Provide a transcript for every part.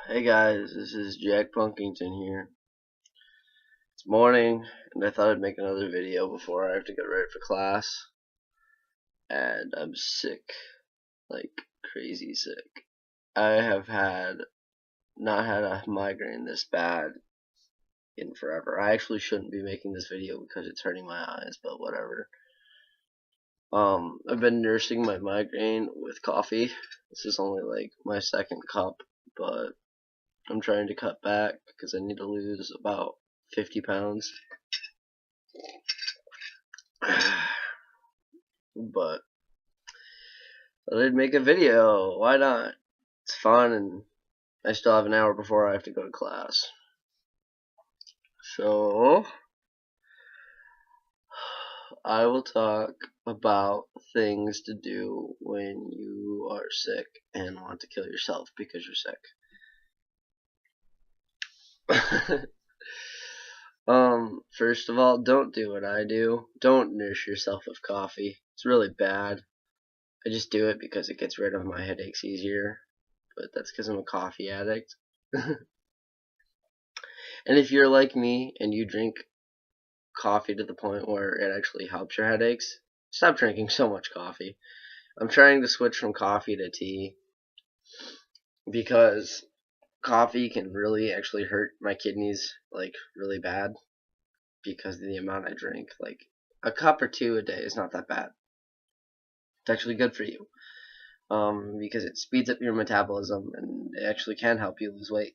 Hey guys, this is Jack Punkington here. It's morning, and I thought I'd make another video before I have to get ready for class. And I'm sick, like crazy sick. I have not had a migraine this bad in forever. I actually shouldn't be making this video because it's hurting my eyes, but whatever. I've been nursing my migraine with coffee. This is only like my second cup, but I'm trying to cut back because I need to lose about 50 pounds. But I did make a video. Why not? It's fun, and I still have an hour before I have to go to class. So I will talk about things to do when you are sick and want to kill yourself because you're sick. First of all, don't do what I do. Don't nurse yourself with coffee. It's really bad. I just do it because it gets rid of my headaches easier, but that's because I'm a coffee addict. And if you're like me and you drink coffee to the point where it actually helps your headaches, stop drinking so much coffee. I'm trying to switch from coffee to tea because coffee can really actually hurt my kidneys like really bad because of the amount I drink. Like a cup or two a day is not that bad. It's actually good for you because it speeds up your metabolism and it actually can help you lose weight.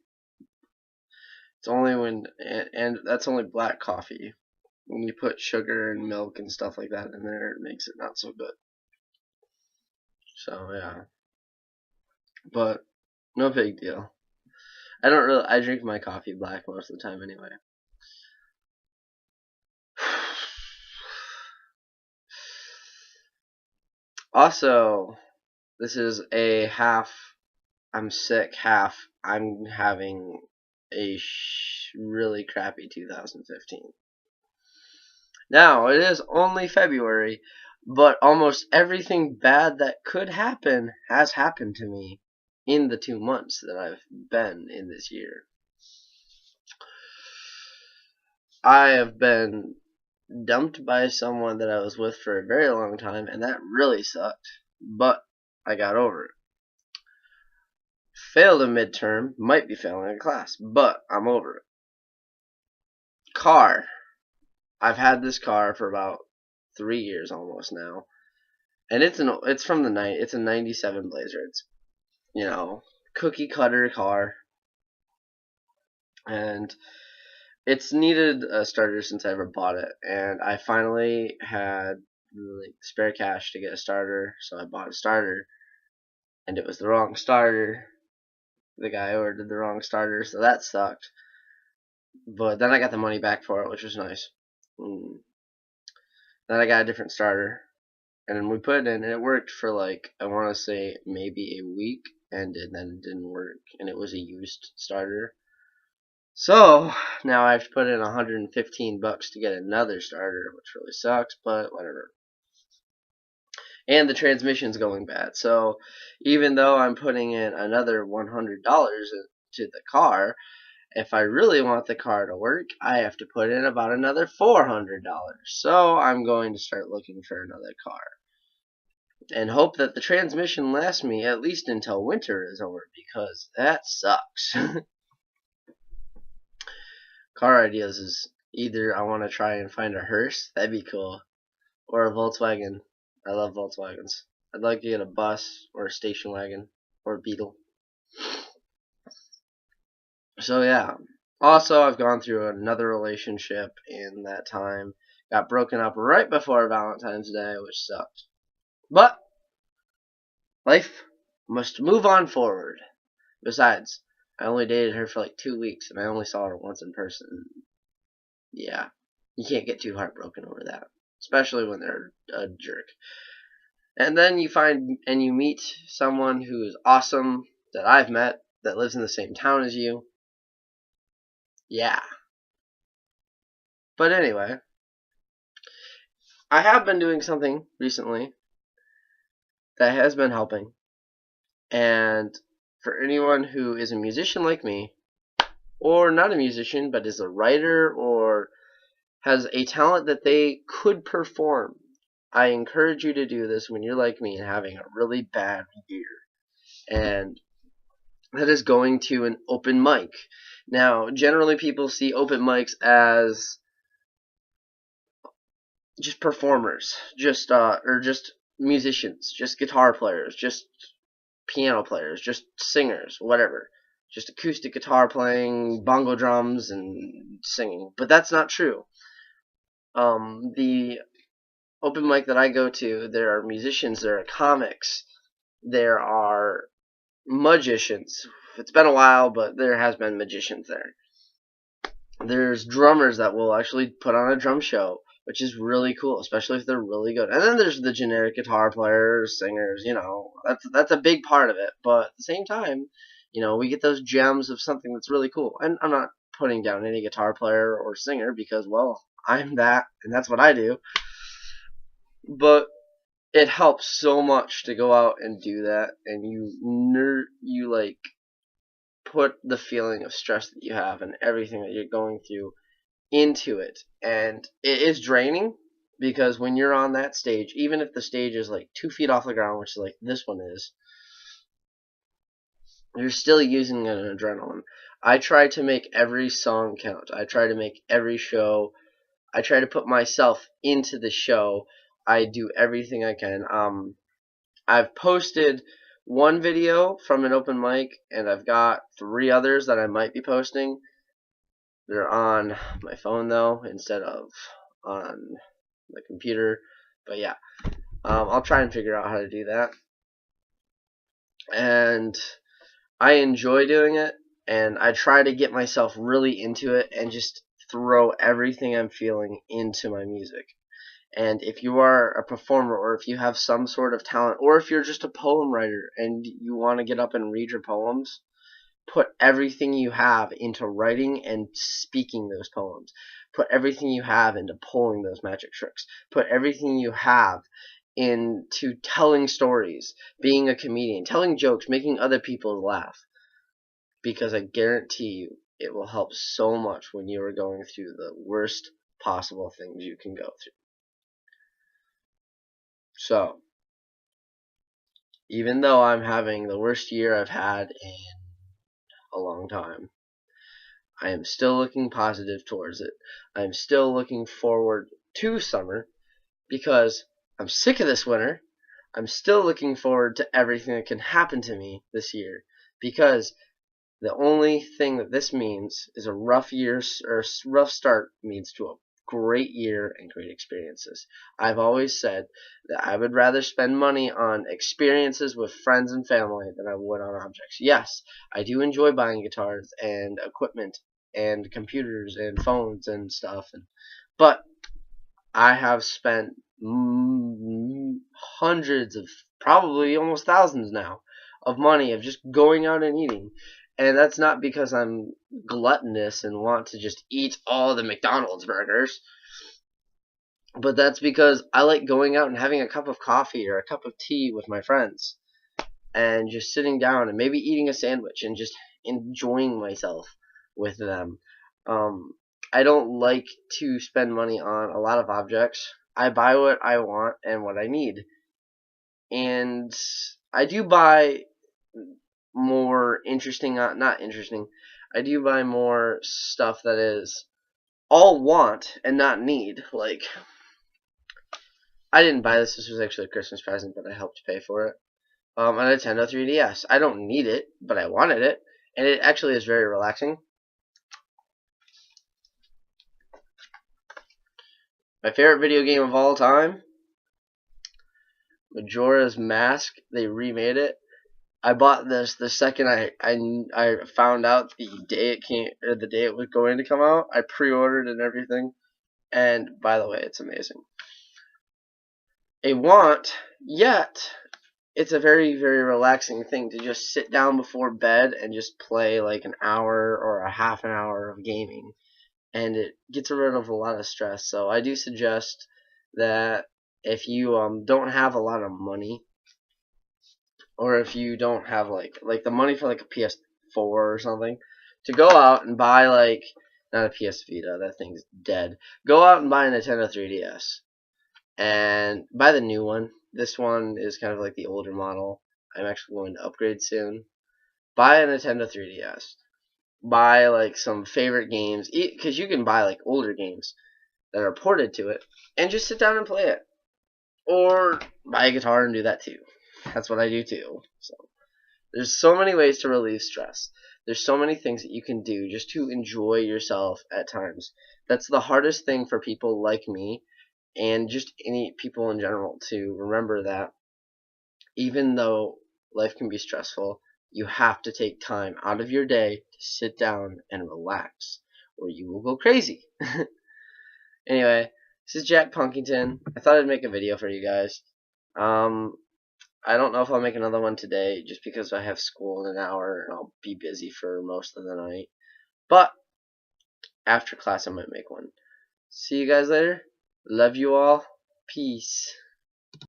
It's only and that's only black coffee. When you put sugar and milk and stuff like that in there, it makes it not so good. So yeah, but no big deal. I drink my coffee black most of the time anyway. Also, this is a half I'm sick, half I'm having a really crappy 2015. Now, it is only February, but almost everything bad that could happen has happened to me in the 2 months that I've been in this year. I have been dumped by someone that I was with for a very long time, and that really sucked. But I got over it. Failed a midterm, might be failing a class, but I'm over it. Car. I've had this car for about 3 years almost now. And it's from the night. It's a 97 Blazer. It's, cookie cutter car. And it's needed a starter since I ever bought it, and I finally had like spare cash to get a starter, so I bought a starter, and it was the wrong starter. The guy ordered the wrong starter, so that sucked. But then I got the money back for it, which was nice. Then I got a different starter, and then we put it in, and it worked for like I want to say maybe a week, and then it didn't work, and it was a used starter. So now I have to put in $115 to get another starter, which really sucks, but whatever. And the transmission's going bad. So even though I'm putting in another $100 into the car, if I really want the car to work, I have to put in about another $400. So I'm going to start looking for another car and hope that the transmission lasts me at least until winter is over, because that sucks. Car ideas is either I want to try and find a hearse, that'd be cool, or a Volkswagen. I love Volkswagens. I'd like to get a bus or a station wagon or a Beetle. So yeah. Also, I've gone through another relationship in that time. Got broken up right before Valentine's Day, which sucked. But life must move on forward. Besides, I only dated her for like 2 weeks, and I only saw her once in person. Yeah, you can't get too heartbroken over that, especially when they're a jerk. And then you meet someone who is awesome that I've met that lives in the same town as you. Yeah. But anyway, I have been doing something recently that has been helping, and for anyone who is a musician like me, or not a musician but is a writer or has a talent that they could perform, I encourage you to do this when you're like me and having a really bad year. And that is going to an open mic. Now, generally people see open mics as just performers, or just musicians, just guitar players, just piano players, just singers, whatever. Just acoustic guitar playing, bongo drums, and singing. But that's not true. The open mic that I go to, there are musicians, there are comics, there are magicians. It's been a while, but there has been magicians there. There's drummers that will actually put on a drum show, which is really cool, especially if they're really good. And then there's the generic guitar players, singers, that's a big part of it. But at the same time, we get those gems of something that's really cool. And I'm not putting down any guitar player or singer because, well, I'm that, and that's what I do. But it helps so much to go out and do that, and you like put the feeling of stress that you have and everything that you're going through into it. And it is draining because when you're on that stage, even if the stage is like 2 feet off the ground, which is like this one is, you're still using an adrenaline. I try to make every song count. I try to make every show. I try to put myself into the show. I do everything I can. I've posted one video from an open mic, and I've got 3 others that I might be posting. They're on my phone though, instead of on the computer. But yeah, I'll try and figure out how to do that. And I enjoy doing it, and I try to get myself really into it and just throw everything I'm feeling into my music. And if you are a performer, or if you have some sort of talent, or if you're just a poem writer and you want to get up and read your poems, put everything you have into writing and speaking those poems. Put everything you have into pulling those magic tricks. Put everything you have into telling stories, being a comedian, telling jokes, making other people laugh. Because I guarantee you, it will help so much when you are going through the worst possible things you can go through. So, even though I'm having the worst year I've had in a long time, I am still looking positive towards it. I am still looking forward to summer because I'm sick of this winter. I'm still looking forward to everything that can happen to me this year because the only thing that this means is a rough year, or rough start means to a great year and great experiences. I've always said that I would rather spend money on experiences with friends and family than I would on objects. Yes, I do enjoy buying guitars and equipment and computers and phones and stuff, but I have spent hundreds of, probably almost thousands now, of money of just going out and eating. And that's not because I'm gluttonous and want to just eat all the McDonald's burgers, but that's because I like going out and having a cup of coffee or a cup of tea with my friends and just sitting down and maybe eating a sandwich and just enjoying myself with them. I don't like to spend money on a lot of objects. I buy what I want and what I need. And I do buy more interesting, not interesting, I do buy more stuff that is all want and not need. Like, I didn't buy this. This was actually a Christmas present, but I helped pay for it. A Nintendo 3DS. I don't need it, but I wanted it, and it actually is very relaxing. My favorite video game of all time, Majora's Mask. They remade it. I bought this the second I found out the day it came, or the day it was going to come out. I pre-ordered and everything, and by the way, it's amazing. A want, yet it's a very, very relaxing thing to just sit down before bed and just play like an hour or a half an hour of gaming, and it gets rid of a lot of stress. So I do suggest that if you don't have a lot of money, or if you don't have like the money for like a PS4 or something, to go out and buy like not a PS Vita, that thing's dead. Go out and buy a Nintendo 3DS and buy the new one. This one is kind of like the older model. I'm actually going to upgrade soon. Buy a Nintendo 3DS. Buy like some favorite games, because you can buy like older games that are ported to it, and just sit down and play it. Or buy a guitar and do that too. That's what I do too. So there's so many ways to relieve stress. There's so many things that you can do just to enjoy yourself at times. That's the hardest thing for people like me and just any people in general to remember, that even though life can be stressful, you have to take time out of your day to sit down and relax, or you will go crazy. Anyway, this is Jack Punkington. I thought I'd make a video for you guys. Um, I don't know if I'll make another one today, just because I have school in an hour and I'll be busy for most of the night. But after class, I might make one. See you guys later. Love you all. Peace.